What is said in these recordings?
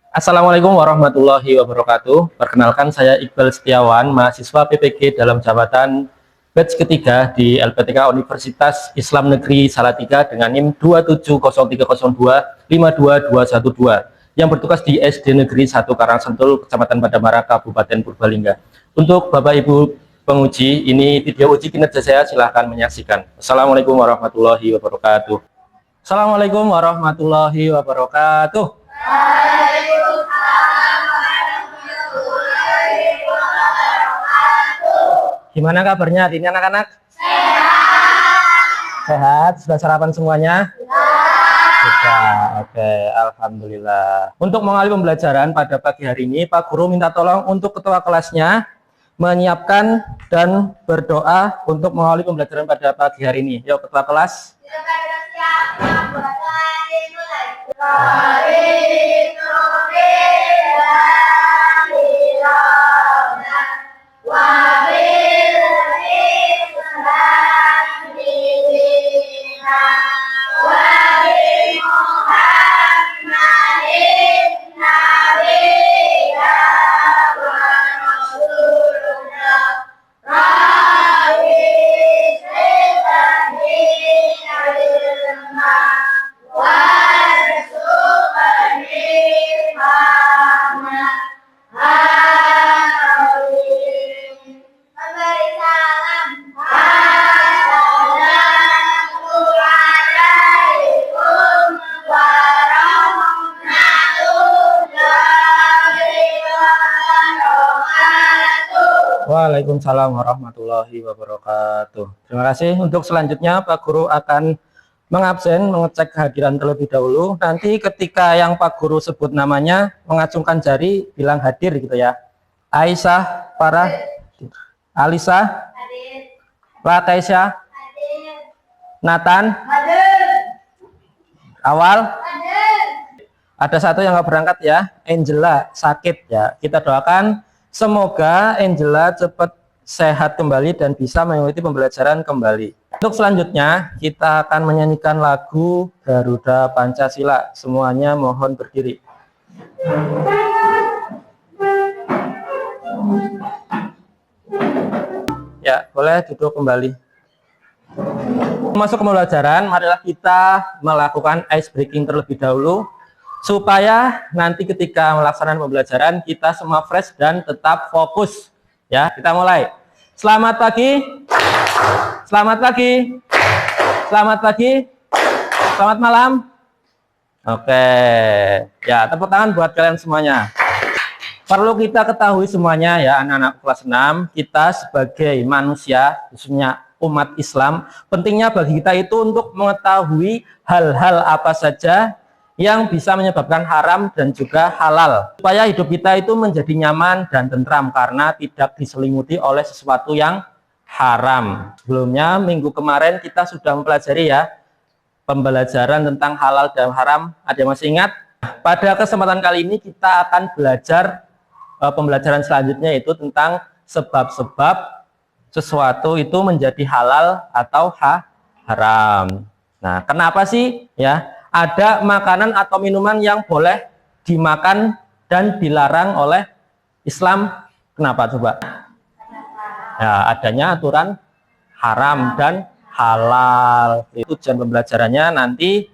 Assalamualaikum warahmatullahi wabarakatuh. Perkenalkan saya Iqbal Setiawan, mahasiswa PPG dalam jabatan batch ketiga di LPTK Universitas Islam Negeri Salatiga dengan NIM 2703302-52212 yang bertugas di SD Negeri 1 Karangsentul, Kecamatan Padamara, Kabupaten Purbalingga. Untuk Bapak Ibu penguji, ini video uji kinerja saya, silahkan menyaksikan. Assalamualaikum warahmatullahi wabarakatuh. Assalamualaikum warahmatullahi wabarakatuh. Gimana kabarnya hari ini anak-anak? Sehat? Sudah sarapan semuanya? Sudah. Oke, alhamdulillah. Untuk mengawali pembelajaran pada pagi hari ini, Pak Guru minta tolong untuk ketua kelasnya menyiapkan dan berdoa untuk mengawali pembelajaran pada pagi hari ini. Yuk, ketua kelas. Waalaikumsalam warahmatullahi wabarakatuh. Terima kasih. Untuk selanjutnya Pak Guru akan mengabsen, mengecek kehadiran terlebih dahulu. Nanti ketika yang Pak Guru sebut namanya, mengacungkan jari, bilang hadir gitu ya. Aisyah, Farah, Alisa, Lataisya, Nathan, Awal. Ada satu yang nggak berangkat ya, Angela sakit ya. Kita doakan semoga Angela cepat sehat kembali dan bisa mengikuti pembelajaran kembali. Untuk selanjutnya, kita akan menyanyikan lagu Garuda Pancasila. Semuanya mohon berdiri. Ya, boleh duduk kembali. Masuk ke pembelajaran, marilah kita melakukan ice breaking terlebih dahulu, supaya nanti ketika melaksanakan pembelajaran kita semua fresh dan tetap fokus. Ya, kita mulai. Selamat pagi. Selamat pagi. Selamat pagi. Selamat malam. Oke. Ya, tepuk tangan buat kalian semuanya. Perlu kita ketahui semuanya ya, anak-anak kelas 6, kita sebagai manusia, khususnya umat Islam, pentingnya bagi kita itu untuk mengetahui hal-hal apa saja yang bisa menyebabkan haram dan juga halal, supaya hidup kita itu menjadi nyaman dan tentram karena tidak diselimuti oleh sesuatu yang haram. Sebelumnya minggu kemarin kita sudah mempelajari ya pembelajaran tentang halal dan haram. Ada yang masih ingat? Pada kesempatan kali ini kita akan belajar pembelajaran selanjutnya, yaitu tentang sebab-sebab sesuatu itu menjadi halal atau haram. Nah, kenapa sih ya ada makanan atau minuman yang boleh dimakan dan dilarang oleh Islam? Kenapa coba? Ya, adanya aturan haram dan halal. Itu tujuan pembelajarannya. Nanti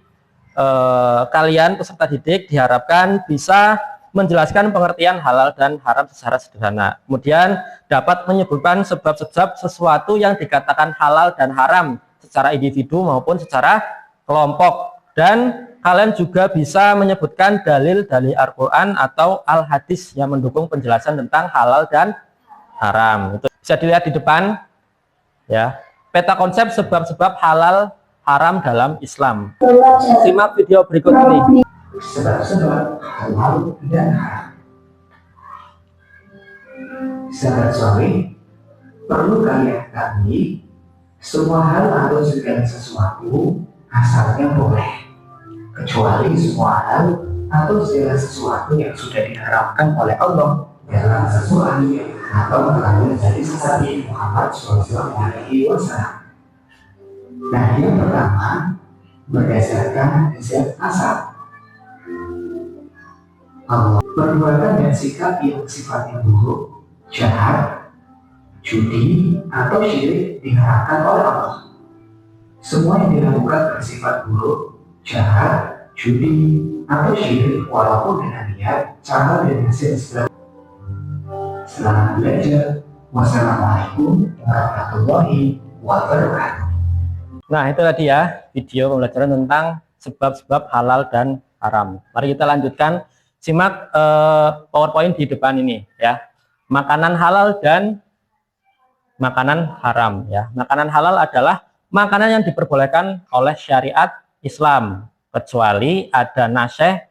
kalian peserta didik diharapkan bisa menjelaskan pengertian halal dan haram secara sederhana. Kemudian dapat menyebutkan sebab-sebab sesuatu yang dikatakan halal dan haram secara individu maupun secara kelompok. Dan kalian juga bisa menyebutkan dalil-dalil Al-Quran atau Al-Hadis yang mendukung penjelasan tentang halal dan haram. Itu bisa dilihat di depan ya, peta konsep sebab-sebab halal haram dalam Islam. Simak video berikut ini. Sebab-sebab halal dan haram. Sahabat suami, perlu kalian ketahui semua hal atau segala sesuatu asalnya boleh, kecuali semua hal atau segala sesuatu yang sudah diharamkan oleh Allah dalam sesuatu atau melalui dari Nabi Muhammad SAW. Nah, yang pertama berdasarkan hadis asal. Allah. Perbuatan dan sikap yang sifatnya buruk, jahat, judi, atau syirik diharamkan oleh Allah. Semua yang dilakukan bersifat buruk, jahat, judi, atau syirik walaupun dengan niat, cara dan hasil setelah. Selamat belajar. Wassalamualaikum warahmatullahi wabarakatuh. Nah, itu tadi ya video pembelajaran tentang sebab-sebab halal dan haram. Mari kita lanjutkan. Simak PowerPoint di depan ini ya. Makanan halal dan makanan haram ya. Makanan halal adalah makanan yang diperbolehkan oleh syariat Islam, kecuali ada nasyih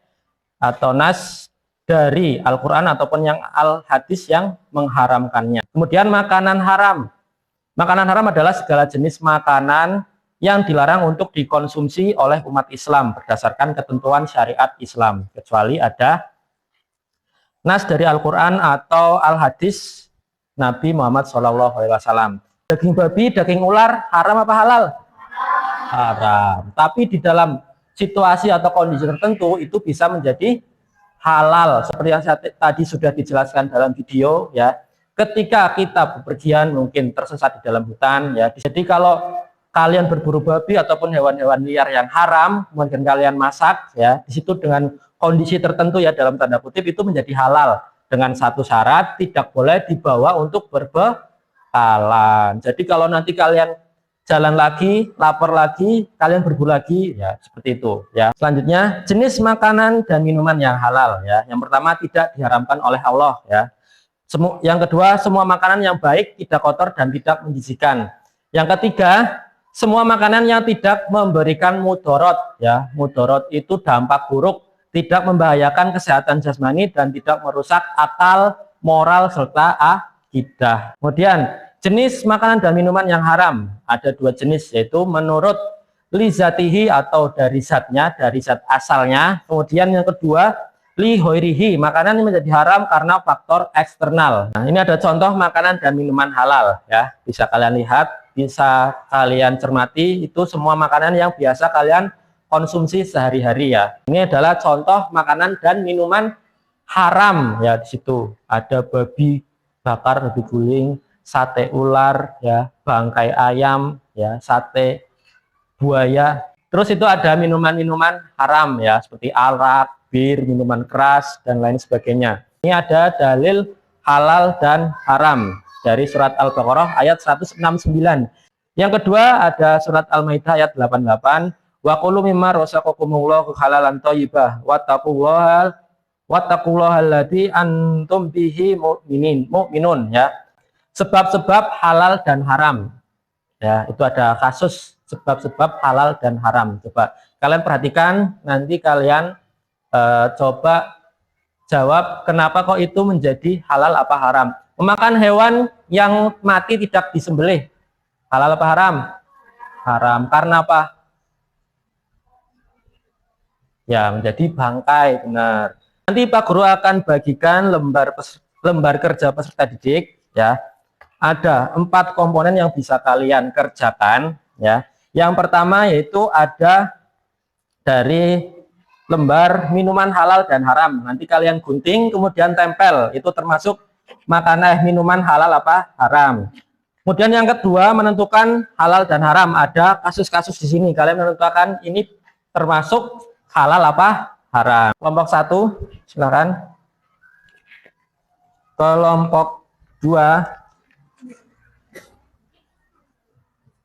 atau nas dari Al-Quran ataupun yang Al-Hadis yang mengharamkannya. Kemudian makanan haram. Makanan haram adalah segala jenis makanan yang dilarang untuk dikonsumsi oleh umat Islam berdasarkan ketentuan syariat Islam, kecuali ada nas dari Al-Quran atau Al-Hadis Nabi Muhammad SAW. Daging babi, daging ular, haram apa halal? Haram. Tapi di dalam situasi atau kondisi tertentu itu bisa menjadi halal, seperti yang tadi sudah dijelaskan dalam video ya. Ketika kita bepergian mungkin tersesat di dalam hutan ya. Jadi kalau kalian berburu babi ataupun hewan-hewan liar yang haram, kemudian kalian masak ya, di situ dengan kondisi tertentu ya dalam tanda kutip itu menjadi halal dengan satu syarat, tidak boleh dibawa untuk berbekalan. Jadi kalau nanti kalian jalan lagi, lapar lagi, kalian berburu lagi, ya seperti itu ya. Selanjutnya, jenis makanan dan minuman yang halal ya. Yang pertama, tidak diharamkan oleh Allah ya. Yang kedua, semua makanan yang baik, tidak kotor dan tidak menjijikan. Yang ketiga, semua makanan yang tidak memberikan mudorot ya. Mudorot itu dampak buruk, tidak membahayakan kesehatan jasmani dan tidak merusak akal, moral serta akidah. Kemudian jenis makanan dan minuman yang haram ada dua jenis, yaitu menurut lizatihi atau dari zatnya, dari zat asalnya. Kemudian yang kedua lihoirihi, makanan yang menjadi haram karena faktor eksternal. Nah, ini ada contoh makanan dan minuman halal ya, bisa kalian lihat, bisa kalian cermati, itu semua makanan yang biasa kalian konsumsi sehari-hari ya. Ini adalah contoh makanan dan minuman haram ya. Di situ ada babi bakar, babi guling, sate ular ya, bangkai ayam ya, sate buaya. Terus itu ada minuman-minuman haram ya, seperti arak, bir, minuman keras dan lain sebagainya. Ini ada dalil halal dan haram dari surat Al-Baqarah ayat 169. Yang kedua ada surat Al-Maidah ayat 88, wa qulu mimma razaqakumullahu halalan thayyibah wattaqullaha allati antum bihi mu'minun ya. Sebab-sebab halal dan haram ya, itu ada kasus sebab-sebab halal dan haram. Coba kalian perhatikan, nanti kalian coba jawab kenapa kok itu menjadi halal apa haram. Memakan hewan yang mati tidak disembelih, halal apa haram? Haram. Karena apa? Ya, menjadi bangkai, benar. Nanti Pak Guru akan bagikan lembar kerja peserta didik ya. Ada 4 komponen yang bisa kalian kerjakan ya. Yang pertama yaitu ada dari lembar minuman halal dan haram. Nanti kalian gunting kemudian tempel, itu termasuk makanan minuman halal apa haram. Kemudian yang kedua menentukan halal dan haram. Ada kasus-kasus di sini, kalian menentukan ini termasuk halal apa haram. Kelompok 1 silakan. Kelompok 2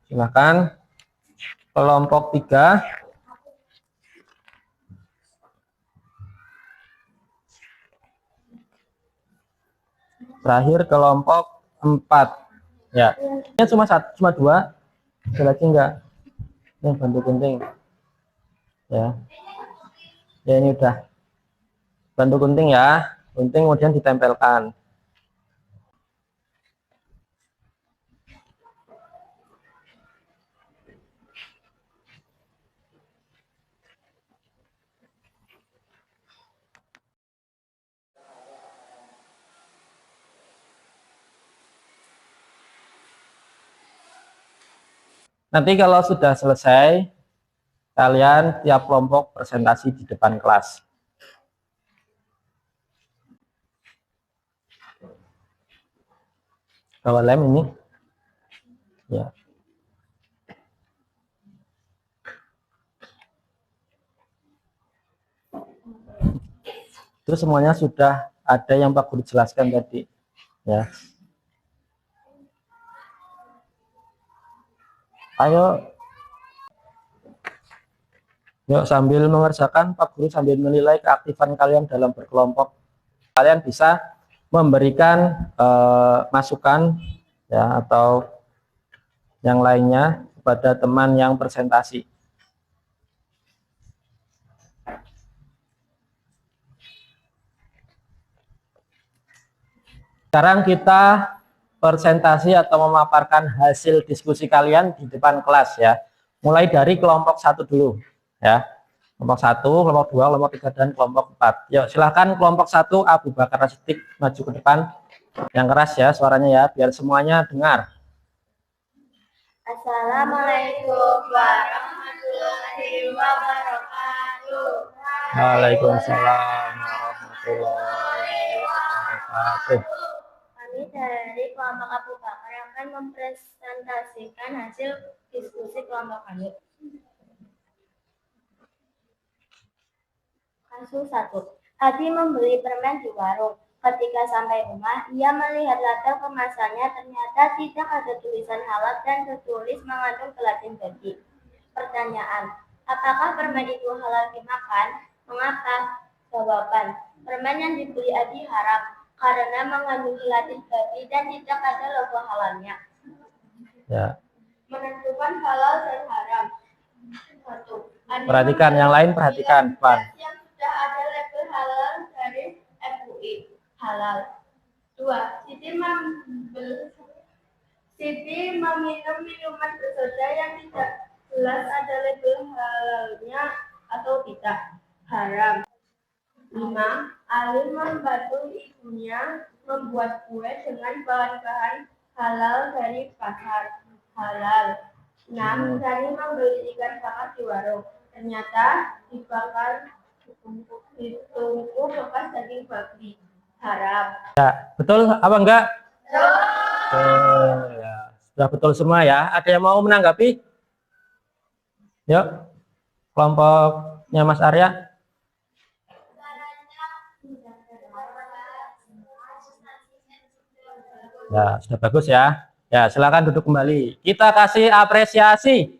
silakan. Kelompok 3 terakhir kelompok 4 ya. Ini cuma 2, ada lagi enggak yang bantu gunting ya. Ya ini udah bantu gunting ya, gunting kemudian ditempelkan. Nanti kalau sudah selesai, kalian tiap kelompok presentasi di depan kelas. Bawa lem ini. Ya. Itu semuanya sudah ada yang Pak Guru jelaskan tadi. Ya. Ayo. Yuk, sambil mengerjakan, Pak Guru sambil menilai keaktifan kalian dalam berkelompok. Kalian bisa memberikan masukan ya atau yang lainnya kepada teman yang presentasi. Sekarang kita presentasi atau memaparkan hasil diskusi kalian di depan kelas ya. Mulai dari kelompok 1 dulu ya. Kelompok 1, kelompok 2, kelompok 3 dan kelompok 4. Yuk, silahkan kelompok 1 Abu Bakar Siddiq maju ke depan. Yang keras ya suaranya ya, biar semuanya dengar. Assalamualaikum warahmatullahi wabarakatuh. Waalaikumsalam warahmatullahi wabarakatuh. Kami dari kelompok Abu Bakar akan mempresentasikan hasil diskusi kelompok kami. Kasus 1. Adi membeli permen di warung. Ketika sampai rumah, ia melihat label kemasannya ternyata tidak ada tulisan halal dan tertulis mengandung gelatin babi. Pertanyaan, apakah permen itu halal dimakan? Mengapa? Jawaban, permen yang dibeli Adi haram karena mengandung gelatin babi dan tidak ada logo halalnya. Ya. Menentukan halal dan haram. 1. Perhatikan yang lain, perhatikan, Pak. Yang sudah ada label halal dari MUI. Halal. 2. Siti meminum minuman bersoda yang tidak jelas ada label halalnya atau tidak. Haram. 5. Ali membantu ibunya membuat kue dengan bahan-bahan halal dari pasar. Halal. 6. Rani membeli ikan bakar di warung. Ternyata dibakar ditungku bekas daging babi. Haram. Ya, betul apa enggak? Betul. Ya, sudah betul semua ya. Ada yang mau menanggapi? Yuk, kelompoknya Mas Arya. Ya, sudah bagus ya. Ya, silakan duduk kembali. Kita kasih apresiasi.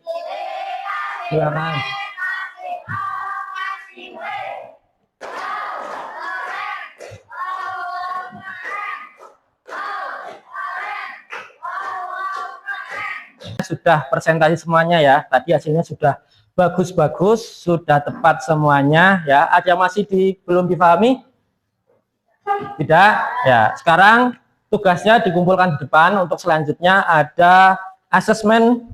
Silakan. Sudah presentasi semuanya ya. Tadi hasilnya sudah bagus-bagus, sudah tepat semuanya ya. Ada yang masih belum dipahami? Tidak? Ya, sekarang tugasnya dikumpulkan di depan. Untuk selanjutnya ada asesmen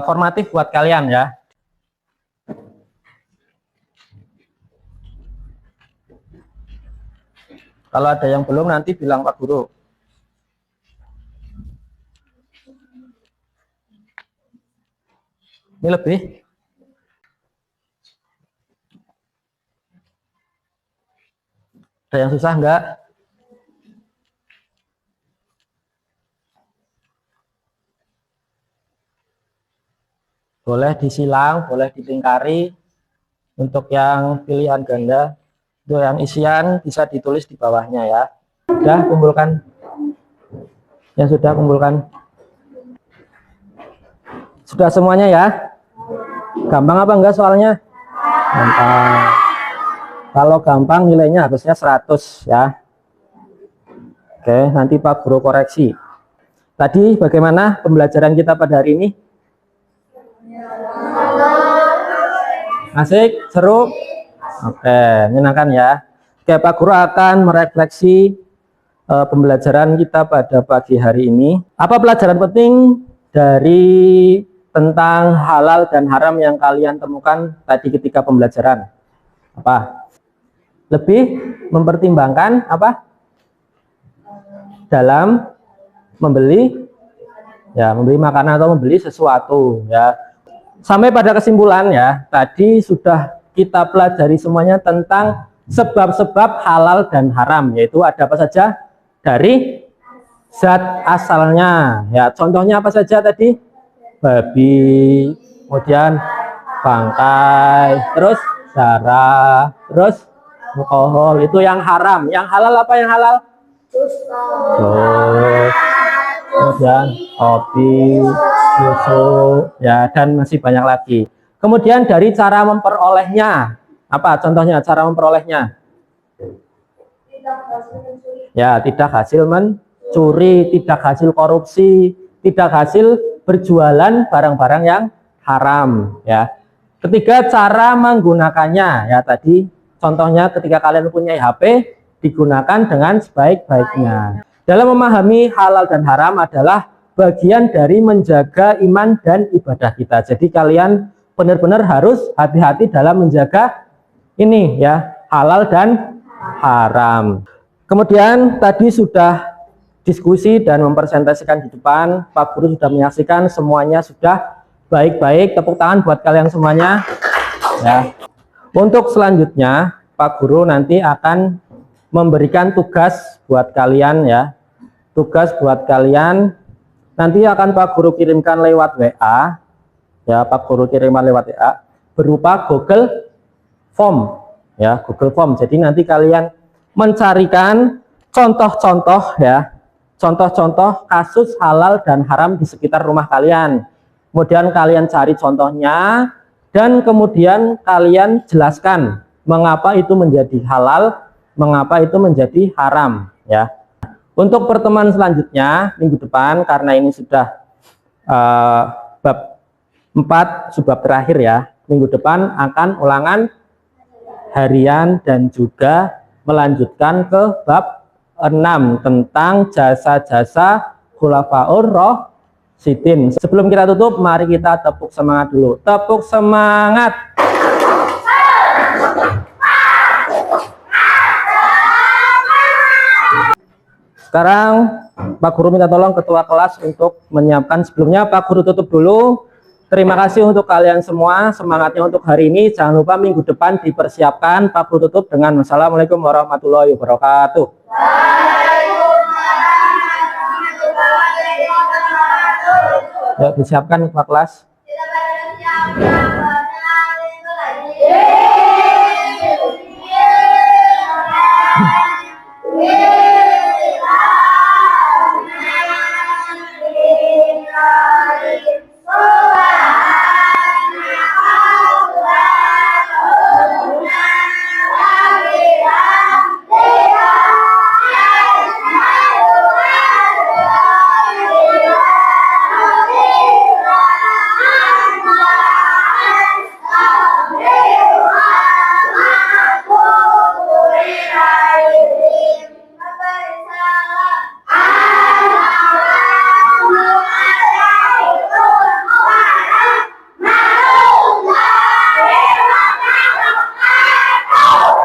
formatif buat kalian ya. Kalau ada yang belum nanti bilang Pak Guru. Ini lebih. Ada yang susah enggak? Boleh disilang, boleh dilingkari. Untuk yang pilihan ganda, untuk yang isian bisa ditulis di bawahnya ya. Sudah kumpulkan. Yang sudah kumpulkan. Sudah semuanya ya? Gampang apa enggak soalnya? Gampang. Kalau gampang nilainya harusnya 100 ya. Oke, nanti Pak Guru koreksi. Tadi bagaimana pembelajaran kita pada hari ini? Asik? Seru? Oke, menyenangkan ya. Oke, Pak Guru akan merefleksi pembelajaran kita pada pagi hari ini. Apa pelajaran penting dari tentang halal dan haram yang kalian temukan tadi ketika pembelajaran? Apa? Lebih mempertimbangkan apa? Dalam membeli makanan atau membeli sesuatu ya. Sampai pada kesimpulan ya, tadi sudah kita pelajari semuanya tentang sebab-sebab halal dan haram, yaitu ada apa saja? Dari zat asalnya. Ya, contohnya apa saja tadi? Babi, kemudian bangkai, terus darah, terus alkohol. Itu yang haram. Yang halal apa yang halal? Jus, kemudian kopi, susu, ya, dan masih banyak lagi. Kemudian dari cara memperolehnya, apa contohnya cara memperolehnya? Ya, tidak hasil mencuri, tidak hasil korupsi, tidak hasil berjualan barang-barang yang haram. Ya. Ketiga, cara menggunakannya. Ya, tadi contohnya ketika kalian punya HP, digunakan dengan sebaik-baiknya. Dalam memahami halal dan haram adalah bagian dari menjaga iman dan ibadah kita. Jadi kalian benar-benar harus hati-hati dalam menjaga ini ya, halal dan haram. Kemudian tadi sudah diskusi dan mempresentasikan di depan, Pak Guru sudah menyaksikan, semuanya sudah baik-baik. Tepuk tangan buat kalian semuanya. Ya. Untuk selanjutnya, Pak Guru nanti akan memberikan tugas buat kalian ya. Tugas buat kalian nanti akan Pak Guru kirimkan lewat WA. Ya, Pak Guru kirimkan lewat WA berupa Google Form. Ya, Google Form. Jadi nanti kalian mencarikan contoh-contoh ya. Contoh-contoh kasus halal dan haram di sekitar rumah kalian. Kemudian kalian cari contohnya dan kemudian kalian jelaskan mengapa itu menjadi halal, mengapa itu menjadi haram ya. Untuk pertemuan selanjutnya minggu depan, karena ini sudah bab 4 subbab terakhir ya, minggu depan akan ulangan harian dan juga melanjutkan ke bab 6 tentang jasa-jasa khulafaur rasyidin. Sebelum kita tutup, mari kita tepuk semangat dulu. Tepuk semangat. Sekarang Pak Guru minta tolong ketua kelas untuk menyiapkan. Sebelumnya Pak Guru tutup dulu. Terima kasih untuk kalian semua, semangatnya untuk hari ini. Jangan lupa minggu depan dipersiapkan. Pak Guru tutup dengan wassalamualaikum warahmatullahi wabarakatuh. Yuk disiapkan Pak kelas.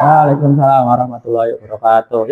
Waalaikumsalam warahmatullahi wabarakatuh.